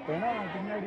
பின்னாடி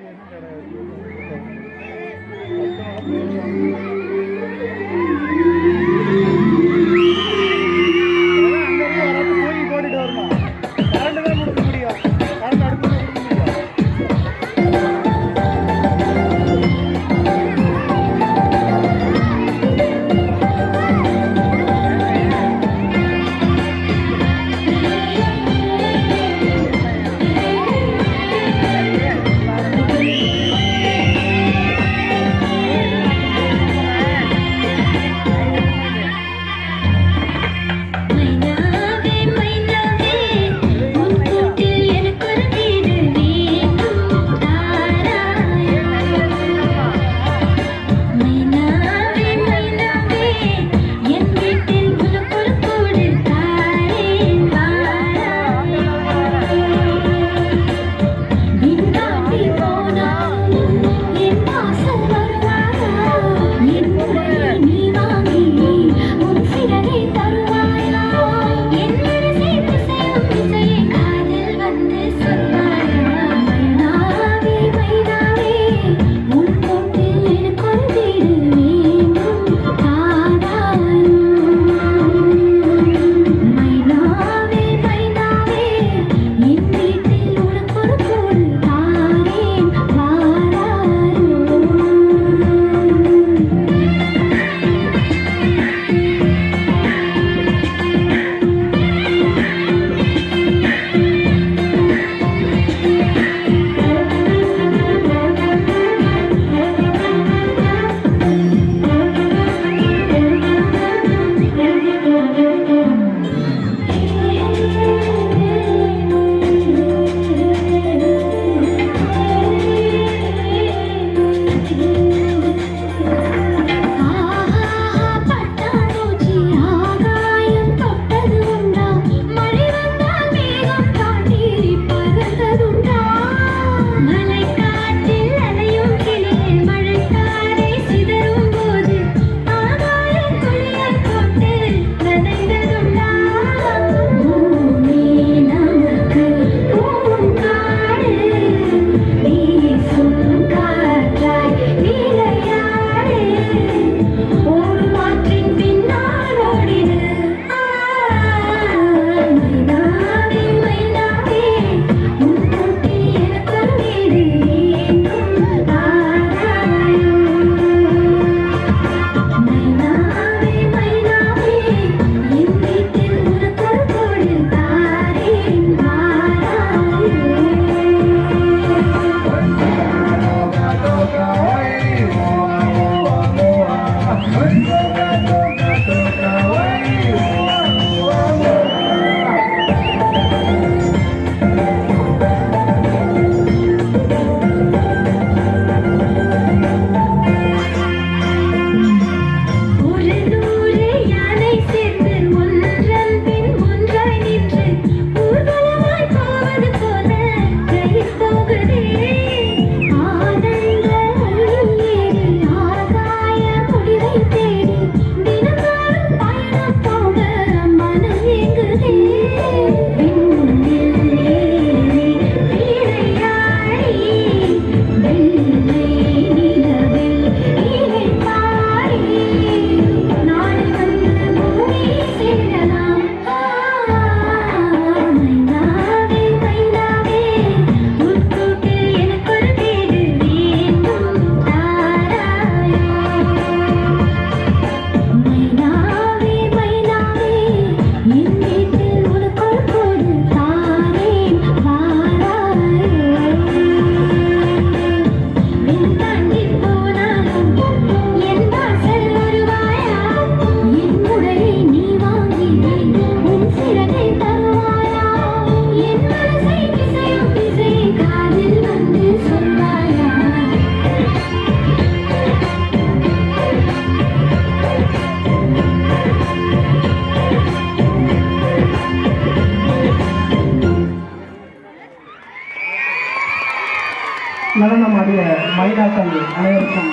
நடனமாடிய மைனாக்கள் அனைவருக்கும்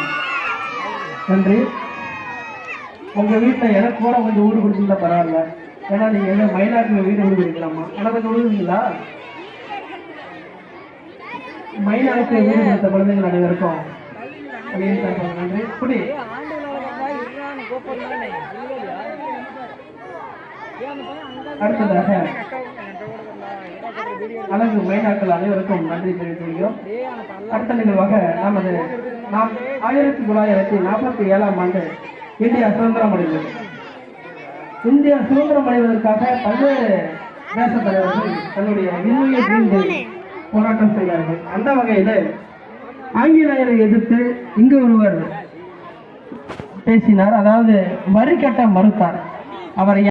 நன்றி. உங்கள் வீட்டில் எனக்கு கூட கொஞ்சம் வீடு கொடுத்தீங்களா பரவாயில்ல. ஏன்னா நீங்கள் எங்கே மைனாக்கள் வீடு வீடு கொடுக்கலாமா? எனக்கு கொஞ்சம் விடுவீங்களா? மைனாவுக்கு வீடு கொடுத்த குழந்தைகள் அனைவருக்கும் நன்றி. குடி அடுத்ததாக அழகு மைனாக்கள் அனைவருக்கும் நன்றி தெரிவித்துள்ளோம். அடுத்த நிகழ்வாக நாம் 1947ஆம் ஆண்டு இந்தியா சுதந்திரம் அடைந்தது. இந்தியா சுதந்திரம் அடைவதற்காக பல்வேறு தேச தலைவர்கள் தன்னுடைய விண்வெளியை தீர்ந்து போராட்டம் செய்தார்கள். அந்த வகையில் ஆங்கிலேயரை எதிர்த்து இங்கு ஒருவர் பேசினார். அதாவது வரி கட்ட மறுத்தார். அவரை